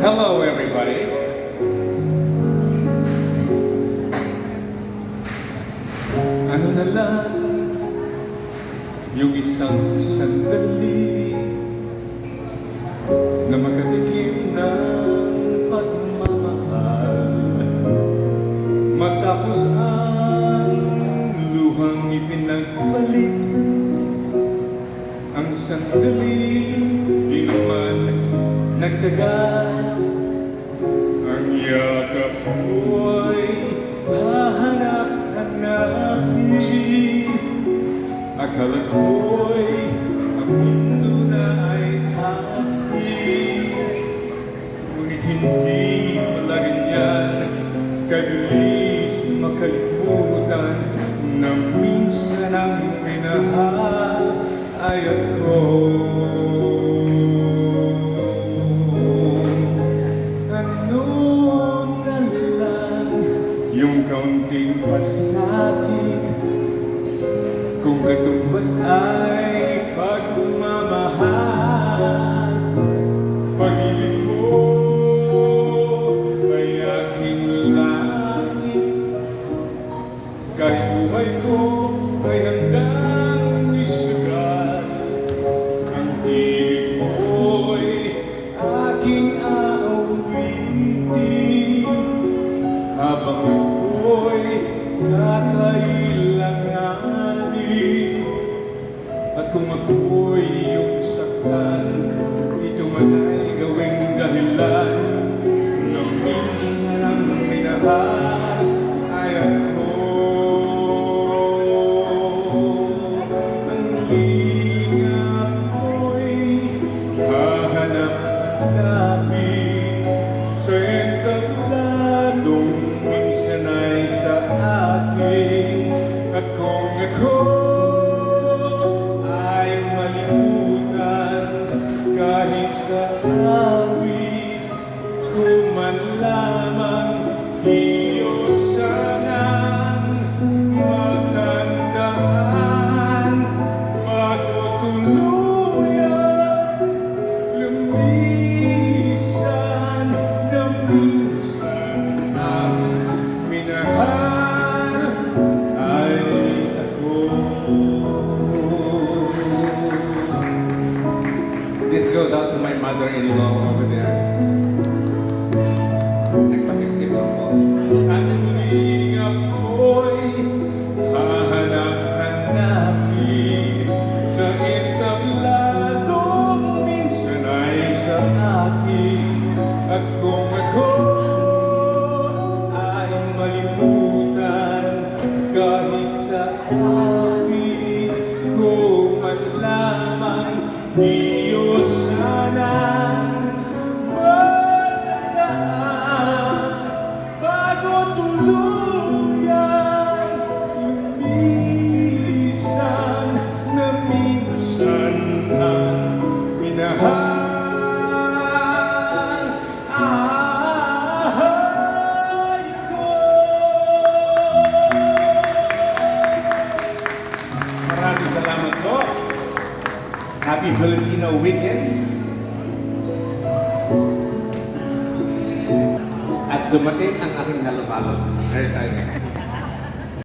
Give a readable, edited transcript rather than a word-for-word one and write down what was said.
Hello, everybody. Ano na lang yung isang sandali na makatikim ng pagmamahal, matapos ang luhang ipinagpalit. Ang sandali di naman nagtagal, ang yakap mo'y hahanap-hanapin. Akala ko'y ang mundo na ay akin, ngunit hindi pala ganyan kabilis makalimutan na minsan ang minahal ay ako. Yung kaunting pasakit, kung katumbas ay pagmamahal. Pag-ibig mo ay aking langit, kahit buhay ko ay handang isugat. Ang ibig mo'y aking aawitin habang ako'y kakailanganin. At kung ako'y iyong saktan, ito man ay gawing dahilan na minsan ang minahal ay ako. Ang lingap ko'y hahanap-hanapin sa entabladong minsan ay sa akin. At kung ako ay malimutan kahit sa awit ko man lamang, iyo sanang matandaan bago tuluyan lumisan na minsan ang minahal ay ako. This goes out to my mother-in-law over there. Nagpasip-sip lang po. Ang lingap ko'y hahanap-hanapin sa entabladong minsan ay sa akin. At kung ako ay malimutan kahit sa awit ko man lamang, iyo sanang matandaan bago tuluyan lumisan na minsan ang minahal ay ako. Maraming salamat po. Happy Filipino Weekend. At dumating ang aking halo-halo. Hair time.